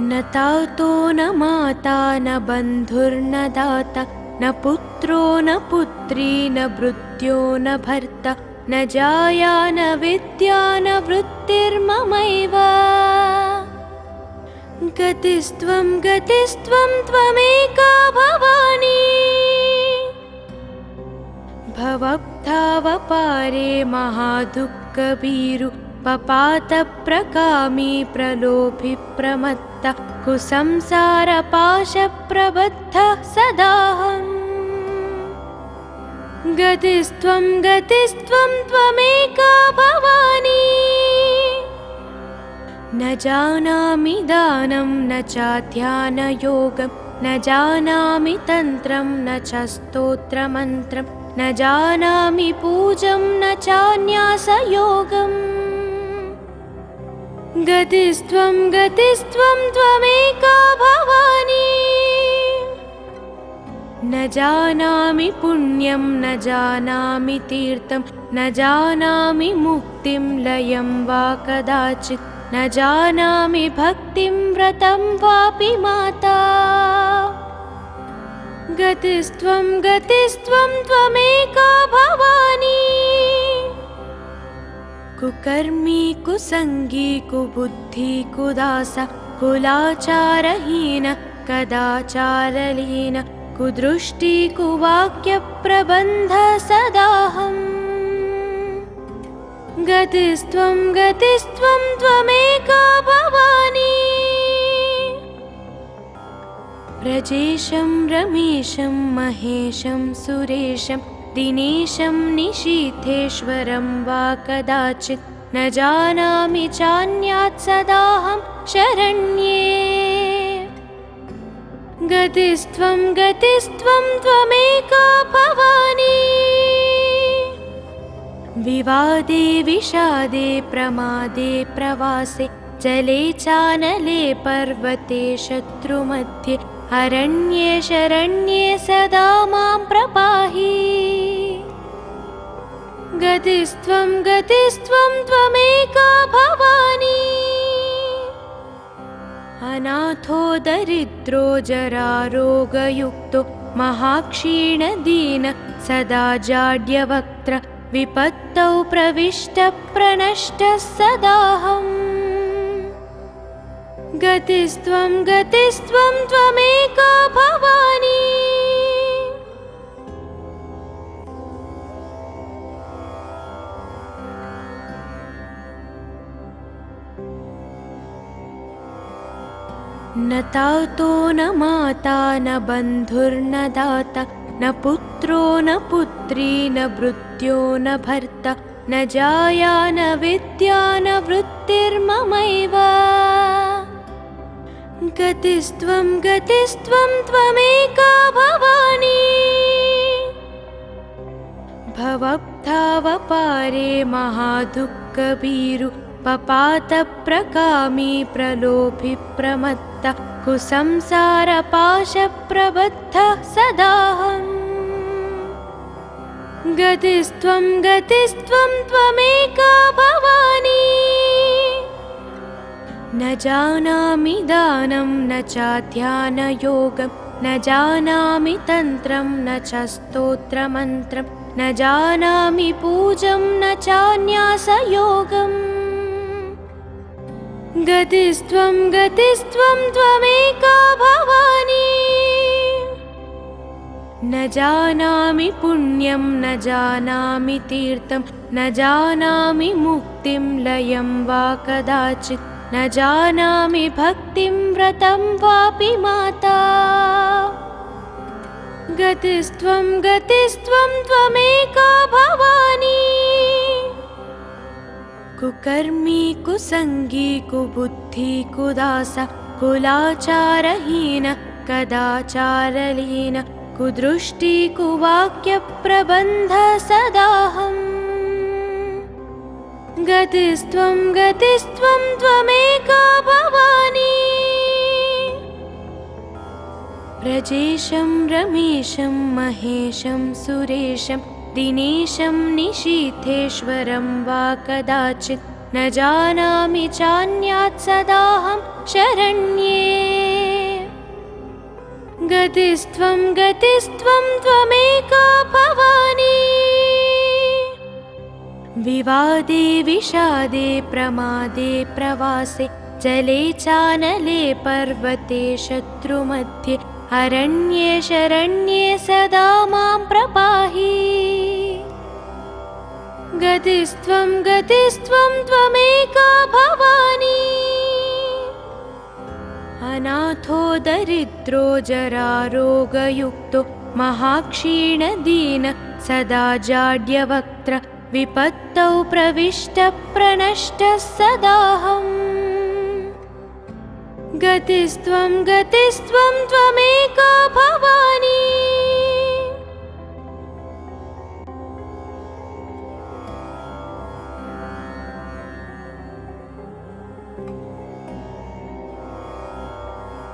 न तातो न माता न बन्धुर्न दाता न पुत्रो न पुत्री न भृत्यो न भर्ता न जाया न विद्या न वृत्तिर्ममैव गतिस्त्वं त्वमेका भवानी भवब्धावपारे महादुःखभीरु पपातप्रकामी प्रलोभि प्रमत्तः कुसंसारपाशप्रबद्धः सदाहम् गतिस्त्वं त्वमेका भवानी न जानामि दानं न चाध्यानयोगं न जानामि तन्त्रं न च स्तोत्रमन्त्रं न जानामि पूजं न चान्यासयोगम् गतिस्त्वं त्वमेका भवानी न जानामि पुण्यं न जानामि तीर्थं न जानामि मुक्तिं लयं वा कदाचित् न जानामि भक्तिं व्रतं वापि माता गतिस्त्वं त्वमेका भवानी कुकर्मी कुसंगी कुबुद्धि कुदासा कुलाचारहीन कदाचारलीन कुदृष्टि कुवाक्यप्रबन्ध सदाहम् गतिस्त्वं त्वमेका भवानी व्रजेशं रमेशं महेशं सुरेशं दिनेशं निशीथेश्वरं वा कदाचित् न जानामि चान्यात् सदाहं शरण्ये गतिस्त्वं त्वमेका भवानी विवादे विषादे प्रमादे प्रवासे जले चानले पर्वते शत्रुमध्ये अरण्ये शरण्ये सदा मां प्रपाहि गतिस्त्वं त्वमेका भवानी अनाथो दरिद्रो जरारोगयुक्तो महाक्षीणदीन सदा जाड्यवक्त्र विपत्तौ प्रविष्टः प्रनष्टः सदाहम् गतिस्त्वं त्वमेका भवानी न तातो न माता न बन्धुर्न दाता न पुत्रो न पुत्री न भृत्यो न भर्ता न जाया न विद्या न वृत्तिर्ममैव गतिस्त्वं त्वमेका भवानी भवब्धावपारे महादुःखभीरु पपातप्रकामी प्रलोभि प्रमत्तः कुसंसारपाशप्रबद्धः सदाहम् गतिस्त्वं त्वमेका भवानी न जानामि दानं न चाध्यानयोगं न जानामि तन्त्रं न च स्तोत्रमन्त्रं न जानामि पूजं न चान्यासयोगम् गतिस्त्वं त्वमेका भवानी न जानामि पुण्यं न जानामि तीर्थं न जानामि मुक्तिं लयं वा कदाचित् न जानामि भक्तिं व्रतं वापि माता गतिस्त्वं त्वमेका भवानी कुकर्मी कुसंगी कुबुद्धि कुदासा कुलाचारहीन कदाचारलीन कुदृष्टि कुवाक्यप्रबन्ध सदाहम् गतिस्त्वं त्वमेका भवानी व्रजेशं रमेशं महेशं सुरेशं दिनेशं निशीथेश्वरं वा कदाचित् न जानामि चान्यात् सदाहं शरण्ये। गतिस्त्वं गतिस्त्वं त्वमेका भवानी। विवादे विषादे प्रमादे प्रवासे जले चानले पर्वते शत्रुमध्ये अरण्ये शरण्ये सदा मां प्रपाहि। गतिस्त्वं गतिस्त्वं त्वमेका भवानी। अनाथो दरिद्रो जरारोगयुक्तो महाक्षीणदीन सदा जाड्यवक्त्र विपत्तौ प्रविष्टः प्रनष्टः सदाहम्। गतिस्त्वं गतिस्त्वं त्वमेका भवानी।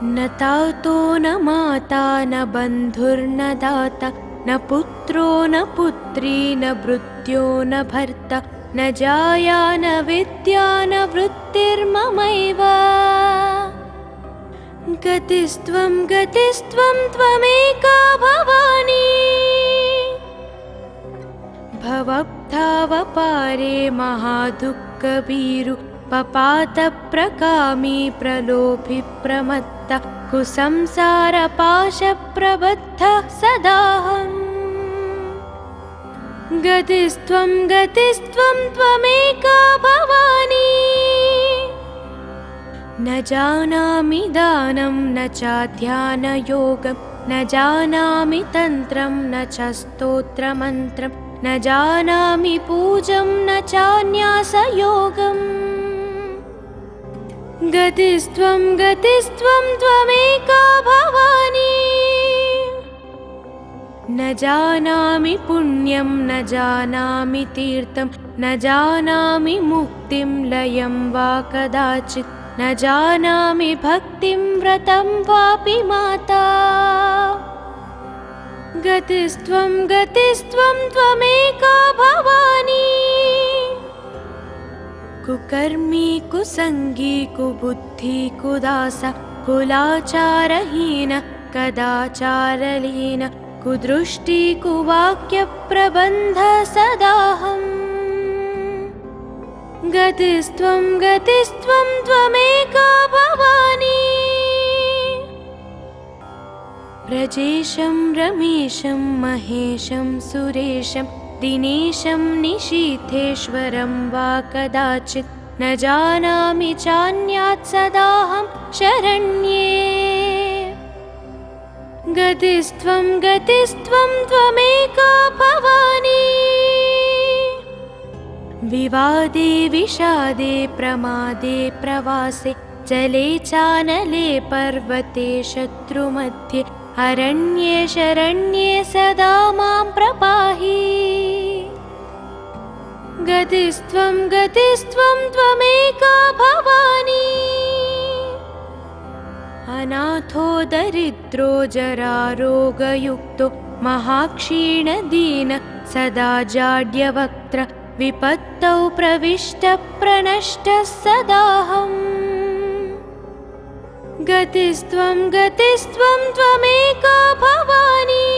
न तातो न माता न बन्धुर्न दाता न पुत्रो न पुत्री न भृत्यो न भर्ता न जाया न विद्या न वृत्तिर्ममैव। गतिस्त्वं गतिस्त्वं त्वमेका भवानी। भवब्धावपारे महादुःखभीरु पपातप्रकामी प्रलोभि प्रमत्तः कुसंसारपाशप्रबद्धः सदाहम्। गतिस्त्वं गतिस्त्वं त्वमेका भवानी। न जानामि दानं न चाध्यानयोगं न जानामि तन्त्रं न च स्तोत्रमन्त्रं न जानामि पूजं न चान्यासयोगम्। गतिस्त्वं गतिस्त्वं त्वमेका भवानी। न जानामि पुण्यं न जानामि तीर्थं न जानामि मुक्तिं लयं वा कदाचित् न जानामि भक्तिं व्रतं वापि माता। गतिस्त्वं गतिस्त्वं त्वमेका भवानी। कुकर्मी कुसंगी कुबुद्धि कुदासा कुलाचारहीन कदाचारलीन कुदृष्टि कुवाक्यप्रबन्ध सदाहम्। गतिस्त्वं गतिस्त्वं त्वमेका भवानी। व्रजेशं रमेशं महेशं सुरेशं दिनेशं निशीथेश्वरं वा कदाचित् न जानामि चान्यात् सदाहं शरण्ये। गतिस्त्वं गतिस्त्वं त्वमेका भवानी। विवादे विषादे प्रमादे प्रवासे जले चानले पर्वते शत्रुमध्ये अरण्ये शरण्ये सदा मां प्रपाहि। गतिस्त्वं गतिस्त्वं त्वमेका भवानी। अनाथो दरिद्रो जरारोगयुक्तो महाक्षीणदीन सदा जाड्यवक्त्र विपत्तौ प्रविष्टः प्रनष्टः सदाहम्। गतिस्त्वं गतिस्त्वं त्वमेका भवानी।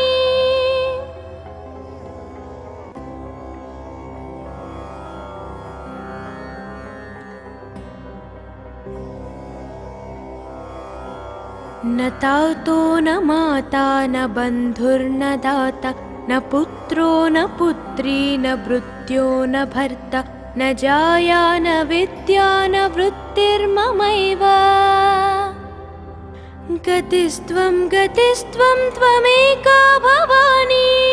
न तातो न माता न बन्धुर्न दाता न पुत्रो न पुत्री न भृत्यो न भर्ता न जाया न विद्या न वृत्तिर्ममैव। गतिस्त्वं गतिस्त्वं त्वमेका भवानी।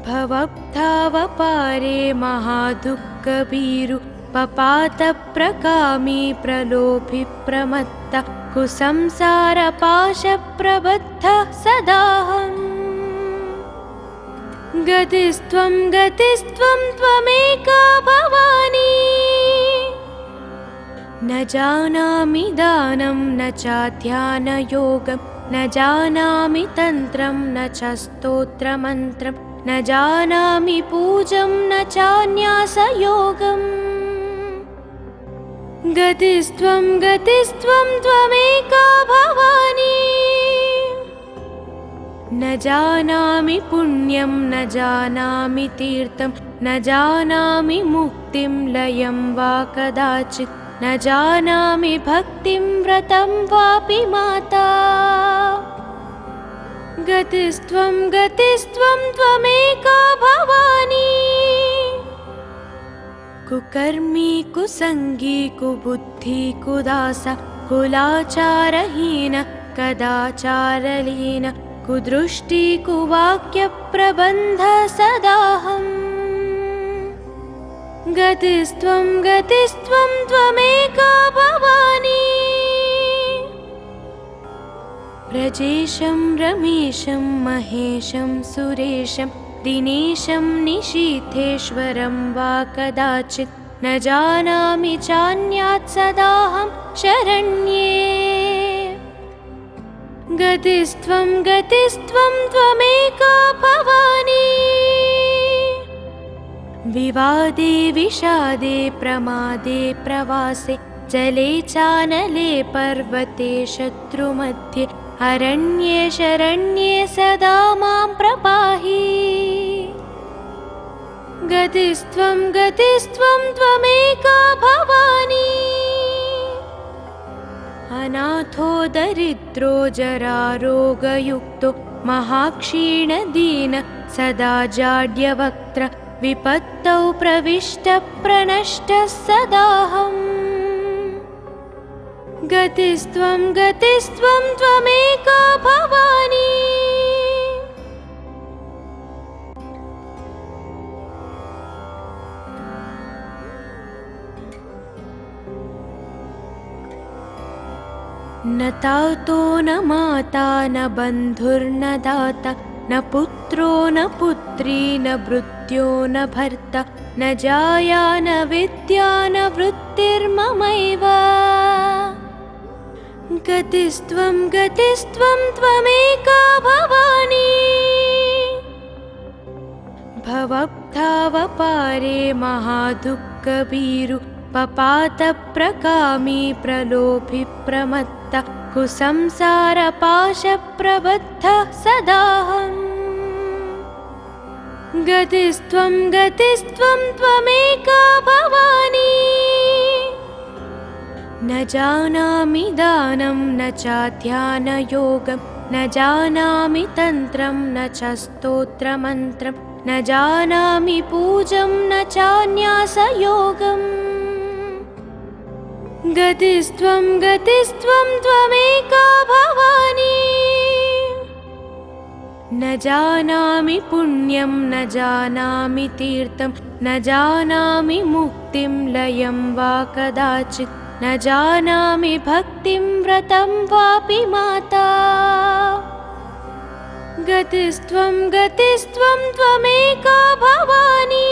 भवब्धावपारे महादुःखभीरु पपातप्रकामी प्रलोभि प्रमत्तः कुसंसारपाशप्रबद्धः सदाहम्। गतिस्त्वं गतिस्त्वं त्वमेका भवानी। न जानामि दानं न चाध्यानयोगं न जानामि तन्त्रं न च स्तोत्रमन्त्रं न जानामि पूजं न चान्यासयोगम् गतिस्त्वं त्वमेका भवानी न जानामि पुण्यं न जानामि तीर्थं न जानामि मुक्तिं लयं वा कदाचित् न जानामि भक्तिं व्रतं वापि माता गतिस्त्वं त्वमेका भवानी कुकर्मी कुसंगी कुबुद्धि कुदास कुलाचारहीन कदाचारलीन कुदृष्टि कुवाक्य प्रबन्ध सदाहम् गतिस्त्वं त्वमेका भवानी व्रजेशं रमेशं महेशं सुरेशं दिनेशं निशीथेश्वरं वा कदाचित् न जानामि चान्यात् सदाहं शरण्ये गतिस्त्वं त्वमेका भवानी विवादे विषादे प्रमादे प्रवासे जले चानले पर्वते शत्रुमध्ये अरण्ये शरण्ये सदा मां प्रपाहि गतिस्त्वं त्वमेका भवानी अनाथो दरिद्रो जरारोगयुक्तो महाक्षीणदीन सदा जाड्यवक्त्र विपत्तौ प्रविष्टप्रनष्टः सदाहम् गतिस्त्वं त्वमेका भवानी न तातो न माता न बन्धुर्न दाता न पुत्रो न पुत्री न भृत्यो न भर्ता न जाया न विद्या न वृत्तिर्ममैव गतिस्त्वं त्वमेका भवानी भवब्धावपारे महादुःखभीरु पपातप्रकामी प्रलोभि प्रमत्त कुसंसारपाशप्रबद्धः सदाहम् गतिस्त्वं त्वमेका भवानी न जानामि दानं न चाध्यानयोगं न जानामि तन्त्रं न च स्तोत्रमन्त्रं न जानामि पूजं न चान्यासयोगम् गतिस्त्वं त्वमेका भवानी न जानामि पुण्यं न जानामि तीर्थं न जानामि मुक्तिं लयं वा कदाचित् न जानामि भक्तिं व्रतं वापि माता गतिस्त्वं त्वमेका भवानी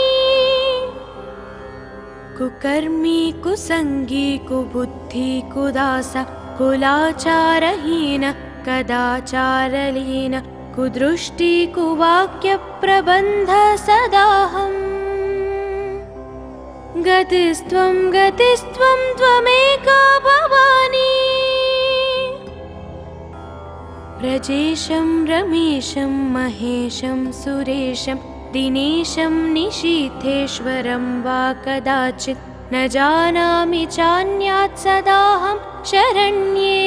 कुकर्मी कुसंगी कुबुद्धि कुदास कुलाचारहीन कदाचारलीन कुदृष्टि कुवाक्य प्रबन्ध सदाहम् गतिस्त्वं त्वमेका भवानी व्रजेशं रमेशं महेशं सुरेशं दिनेशं निशीथेश्वरं वा कदाचित् न जानामि चान्यात् सदाहं शरण्ये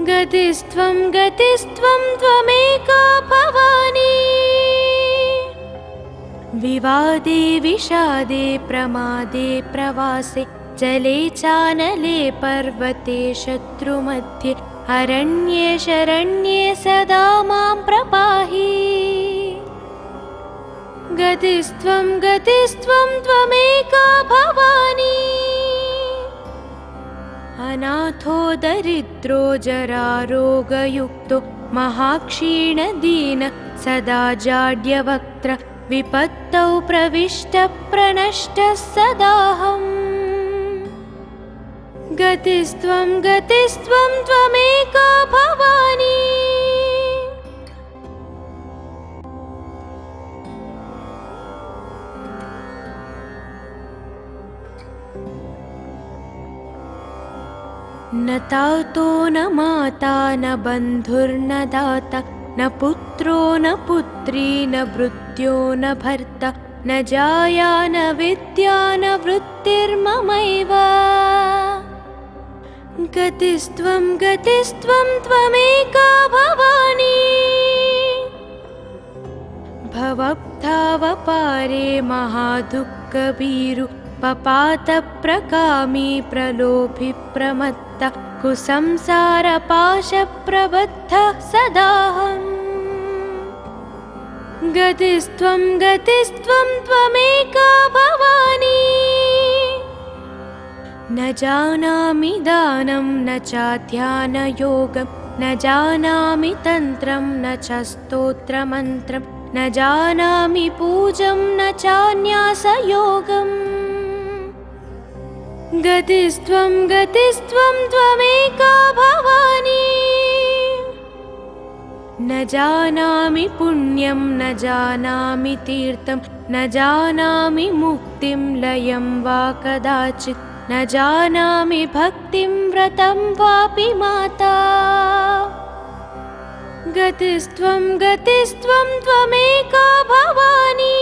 गतिस्त्वं त्वमेका भवानी विवादे विषादे प्रमादे प्रवासे जले चानले पर्वते शत्रुमध्ये अरण्ये शरण्ये सदा मां प्रपाहि गतिस्त्वं त्वमेका भवानी अनाथो दरिद्रो जरारोगयुक्तो महाक्षीणदीन सदा जाड्यवक्त्र विपत्तौ प्रविष्टप्रनष्टः सदाहम् गतिस्त्वं त्वमेका भवानी न तातो न माता न बन्धुर्न दाता न पुत्रो न पुत्री न भृत्यो न भर्ता न जाया न विद्या न वृत्तिर्ममैव गतिस्त्वं त्वमेका भवानी भवब्धावपारे महादुःखभीरु पपातप्रकामी प्रलोभि प्रमत्तः कुसंसारपाशप्रबद्धः सदाहम् गतिस्त्वं त्वमेका भवानी न जानामि दानं न चाध्यानयोगं न जानामि तन्त्रं न च स्तोत्रमन्त्रं न जानामि पूजं न चान्यासयोगम् गतिस्त्वं त्वमेका भवानी न जानामि पुण्यं न जानामि तीर्थं न जानामि मुक्तिं लयं वा कदाचित् न जानामि भक्तिं व्रतं वापि माता गतिस्त्वं त्वमेका भवानी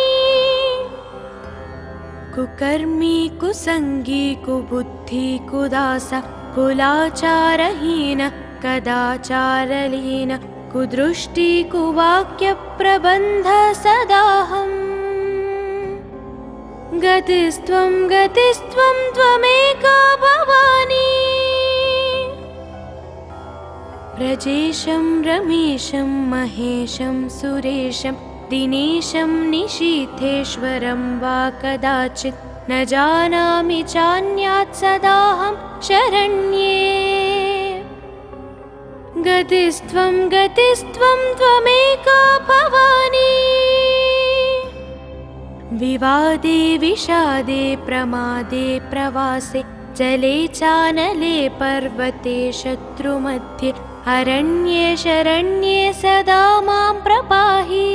कुकर्मी कुसंगी कुबुद्धि कुदासा कुलाचारहीन कदाचारलीन कुदृष्टि कुवाक्यप्रबन्ध सदाहम् गतिस्त्वं त्वमेका भवानी व्रजेशं रमेशं महेशं सुरेशं दिनेशं निशीथेश्वरं वा कदाचित् न जानामि चान्यात् सदाहं शरण्ये गतिस्त्वं त्वमेका भवानी विवादे विषादे प्रमादे प्रवासे जले चानले पर्वते शत्रुमध्ये अरण्ये शरण्ये सदा मां प्रपाहि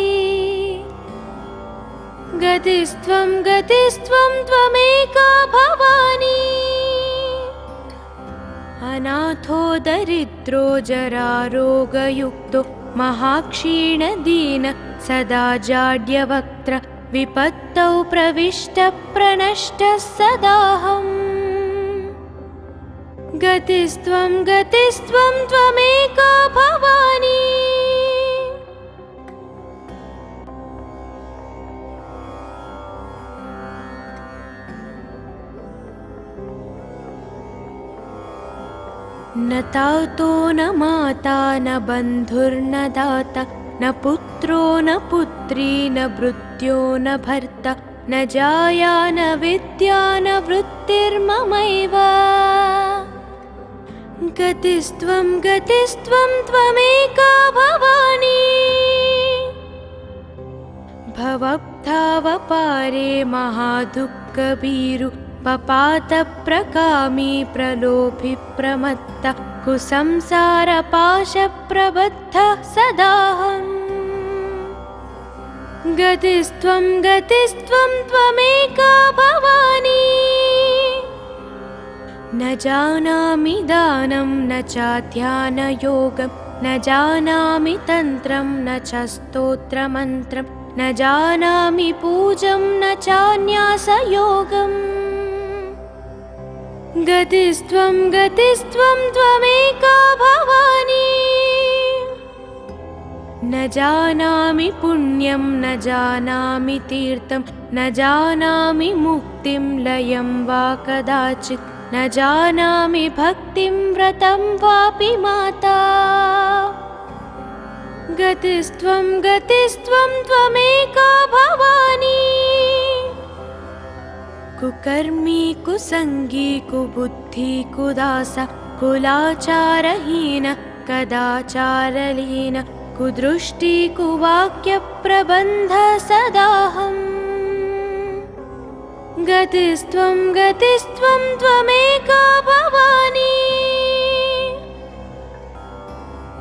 गतिस्त्वं त्वमेका भवानी अनाथो दरिद्रो जरारोगयुक्तो महाक्षीणदीन सदा जाड्यवक्त्र विपत्तौ प्रविष्टप्रनष्टः सदाहम् गतिस्त्वं त्वमेका भवानी न तातो न माता न बन्धुर्न दाता न पुत्रो न पुत्री न भृत्यो न भर्ता न जाया न विद्या न वृत्तिर्ममैव गतिस्त्वं त्वमेका भवानी भवब्धावपारे महादुःखभीरु पपातप्रकामी प्रलोभि प्रमत्तः कुसंसारपाशप्रबद्धः सदाहम् गतिस्त्वं त्वमेका भवानी न जानामि दानं न चाध्यानयोगं न जानामि तन्त्रं न च स्तोत्रमन्त्रं न जानामि पूजं न चान्यासयोगम् गतिस्त्वं त्वमेका भवानी न जानामि पुण्यं न जानामि तीर्थं न जानामि मुक्तिं लयं वा कदाचित् न जानामि भक्तिं व्रतं वापि माता गतिस्त्वं त्वमेका भवानी कुकर्मी कुसंगी कुबुद्धि कुदासा कुलाचारहीन कदाचारलीन कुदृष्टि कुवाक्यप्रबन्ध सदाहम् गतिस्त्वं त्वमेका भवानी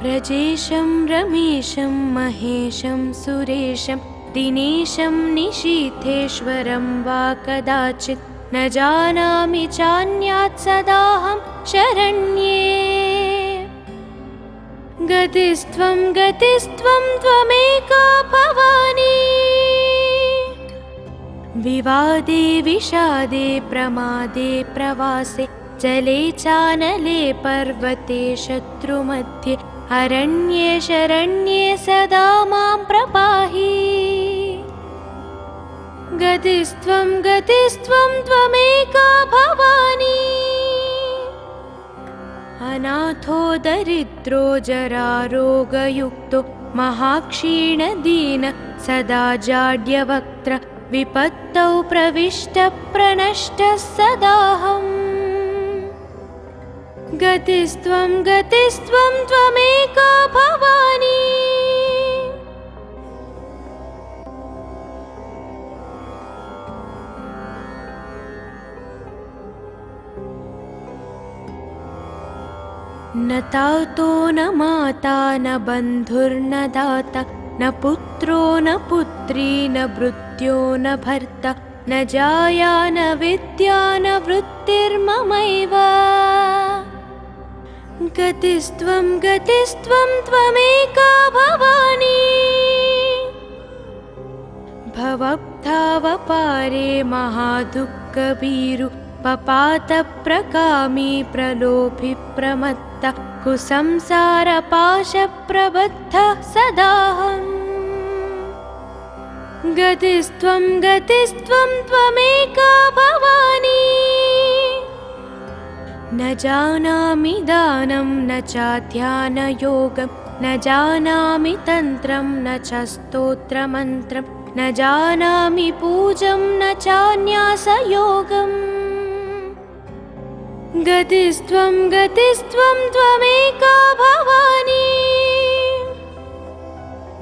व्रजेशं रमेशं महेशं सुरेशं दिनेशं निशीथेश्वरं वा कदाचित् न जानामि चान्यात् सदाहं शरण्ये। गतिस्त्वं गतिस्त्वं त्वमेका भवानी। विवादे विषादे प्रमादे प्रवासे जले चानले पर्वते शत्रुमध्ये अरण्ये शरण्ये सदा मां प्रपाहि। गतिस्त्वं गतिस्त्वं त्वमेका भवानी। अनाथो दरिद्रो जरारोगयुक्तो महाक्षीणदीन सदा जाड्यवक्त्र विपत्तौ प्रविष्टप्रनष्टः सदाहम्। गतिस्त्वं गतिस्त्वं त्वमेका भवानी। न तातो न माता न बन्धुर्न दाता न पुत्रो न पुत्री न भृत्यो न भर्ता न जाया न विद्या न वृत्तिर्ममैव। गतिस्त्वं गतिस्त्वं त्वमेका भवानी। भवब्धावपारे महादुःखभीरु पपातप्रकामी प्रलोभि प्रमत्तः कुसंसारपाशप्रबद्धः सदाहम्। गतिस्त्वं गतिस्त्वं त्वमेका भवानी। न जानामि दानं न चाध्यानयोगं न जानामि तन्त्रं न च स्तोत्रमन्त्रं न जानामि पूजं न चान्यासयोगम्। गतिस्त्वं गतिस्त्वं त्वमेका भवानी।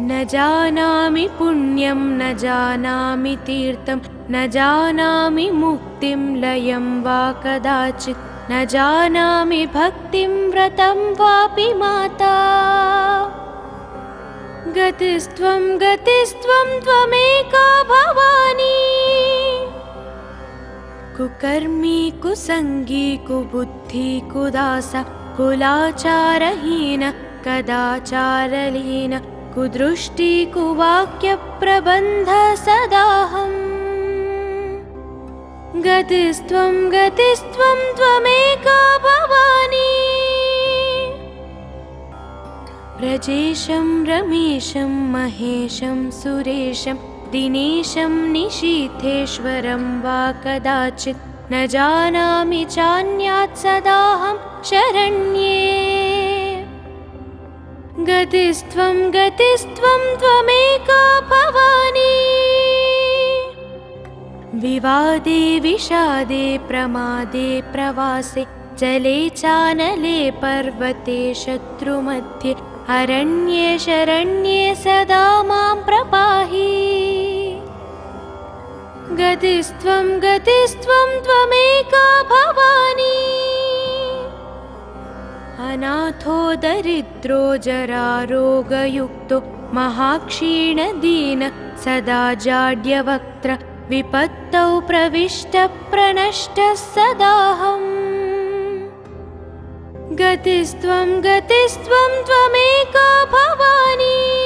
न जानामि पुण्यं न जानामि तीर्थं न जानामि मुक्तिं लयं वा कदाचित् न जानामि भक्तिं व्रतं वापि माता। गतिस्त्वं गतिस्त्वं त्वमेका भवानी। कुकर्मी कुसंगी कुबुद्धि कुदासा कुलाचारहीन कदाचारलीन कुदृष्टि कुवाक्यप्रबन्ध सदाहम्। गतिस्त्वं गतिस्त्वं त्वमेका भवानी। व्रजेशं रमेशं महेशं सुरेशं दिनेशं निशीथेश्वरं वा कदाचित् न जानामि चान्यात् सदाहं शरण्ये। गतिस्त्वं गतिस्त्वं त्वमेका भवानी। विवादे विषादे प्रमादे प्रवासे जले चानले पर्वते शत्रुमध्ये अरण्ये शरण्ये सदा मां प्रपाहि। गतिस्त्वं गतिस्त्वं त्वमेका भवानी। अनाथो दरिद्रो जरारोगयुक्तो महाक्षीणदीन सदा जाड्यवक्त्र विपत्तौ प्रविष्टप्रनष्टः सदाहम्। गतिस्त्वं गतिस्त्वं त्वमेका भवानी।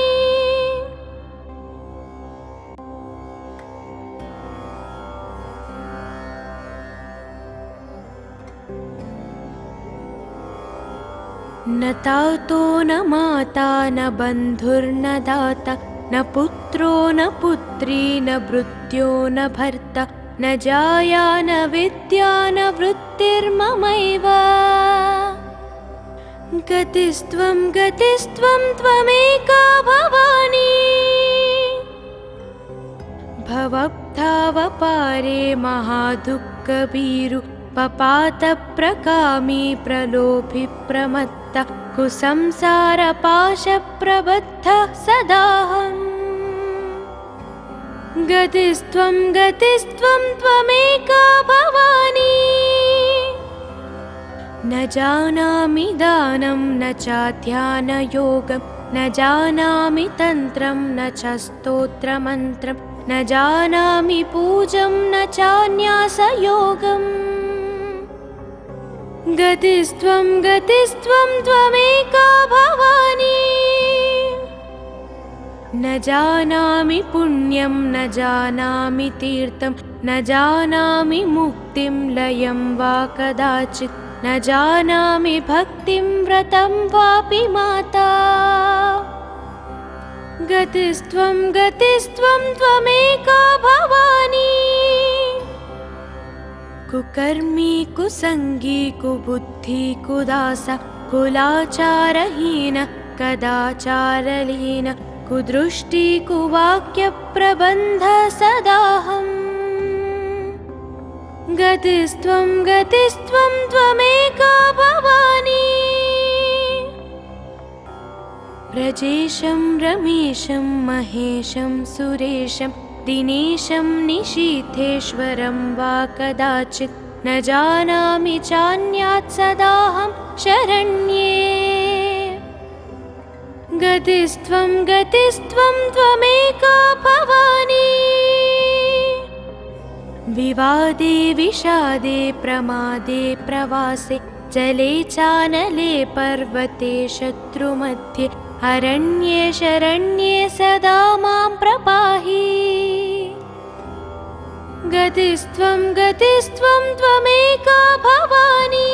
न तातो न माता न बन्धुर्न दाता न पुत्रो न पुत्री न भृत्यो न भर्ता न जाया न विद्या न वृत्तिर्ममैव। गतिस्त्वं गतिस्त्वं त्वमेका भवानी। भवब्धावपारे महादुःखभीरु पपातप्रकामी प्रलोभि प्रमत्तः कुसंसारपाशप्रबद्धः सदाहम्। गतिस्त्वं गतिस्त्वं त्वमेका भवानी। न जानामि दानं न चाध्यानयोगं न जानामि तन्त्रं न च स्तोत्रमन्त्रं न जानामि पूजं न चान्यासयोगम् गतिस्त्वं त्वमेका भवानी न जानामि पुण्यं न जानामि तीर्थं न जानामि मुक्तिं लयं वा कदाचित् न जानामि भक्तिं व्रतं वापि माता गतिस्त्वं त्वमेका भवानी कुकर्मी कुसंगी कुबुद्धि कुदास कुलाचारहीन कदाचारलीन कुदृष्टि कुवाक्यप्रबन्ध सदाहम् गतिस्त्वं त्वमेका भवानी व्रजेशं रमेशं महेशं सुरेशं दिनेशं निशीथेश्वरं वा कदाचित् न जानामि चान्यात् सदाहं शरण्ये गतिस्त्वं त्वमेका भवानी विवादे विषादे प्रमादे प्रवासे जले चानले पर्वते शत्रुमध्ये अरण्ये शरण्ये सदा मां प्रपाहि गतिस्त्वं त्वमेका भवानी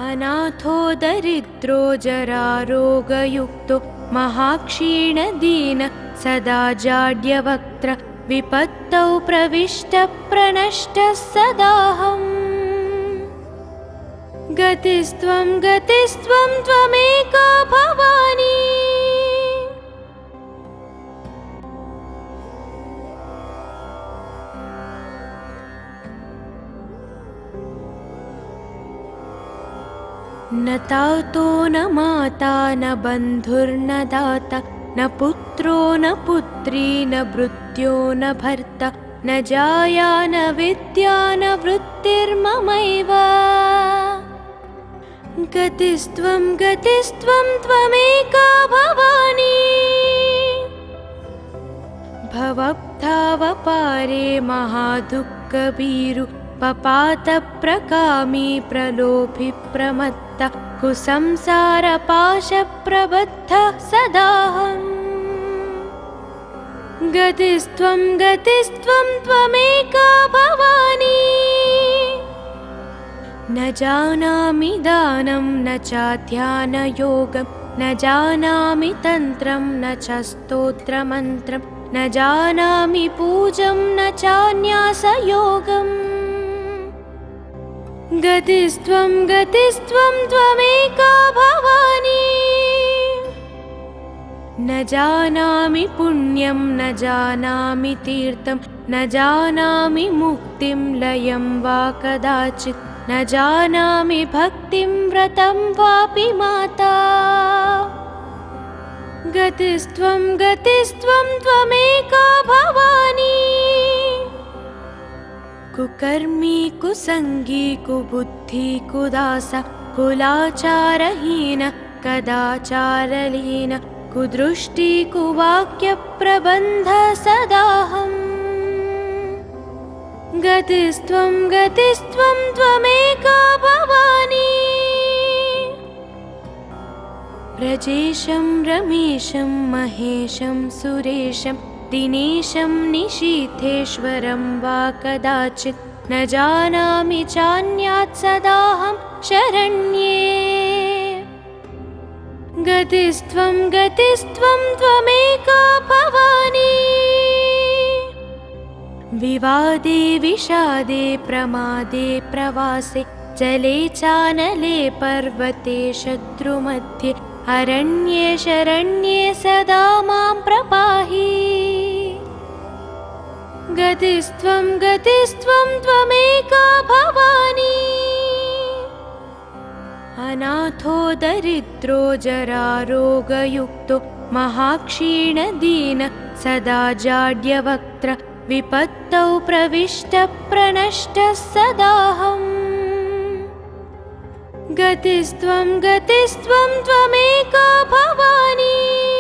अनाथो दरिद्रो जरारोगयुक्तो महाक्षीणदीन सदा जाड्यवक्त्र विपत्तौ प्रविष्टप्रनष्टः सदाहम् गतिस्त्वं त्वमेका भवानी न तातो न माता न बन्धुर्न दाता न पुत्रो न पुत्री न भृत्यो न भर्ता न जाया न विद्या न वृत्तिर्ममैव गतिस्त्वं त्वमेका भवानी भवब्धावपारे महादुःखभीरु पपातप्रकामी प्रलोभि प्रमत्तः कुसंसारपाशप्रबद्धः सदाहम् गतिस्त्वं त्वमेका भवानी न जानामि दानं न चाध्यानयोगं न जानामि तन्त्रं न च स्तोत्रमन्त्रं न जानामि पूजं न चान्यासयोगम् गतिस्त्वं त्वमेका भवानी न जानामि पुण्यं न जानामि तीर्थं न जानामि मुक्तिं लयं वा कदाचित् न जानामि भक्तिं व्रतं वापि माता गतिस्त्वं त्वमेका भवानी कुकर्मी कुसंगी कुबुद्धि कुदास कुलाचारहीन कदाचारलीन कुदृष्टि कुवाक्यप्रबन्ध सदाहम् गतिस्त्वं त्वमेका भवानी व्रजेशं रमेशं महेशं सुरेशं दिनेशं निशीथेश्वरं वा कदाचित् न जानामि चान्यात् सदाहं शरण्ये गतिस्त्वं त्वमेका भवानी विवादे विषादे प्रमादे प्रवासे जले चानले पर्वते शत्रुमध्ये अरण्ये शरण्ये सदा मां प्रपाहि गतिस्त्वं त्वमेका भवानी अनाथो दरिद्रो जरारोगयुक्तो महाक्षीणदीन सदा जाड्यवक्त्र विपत्तौ प्रविष्टप्रनष्टः सदाहम् गतिस्त्वं गतिस्त्वं त्वमेका भवानी।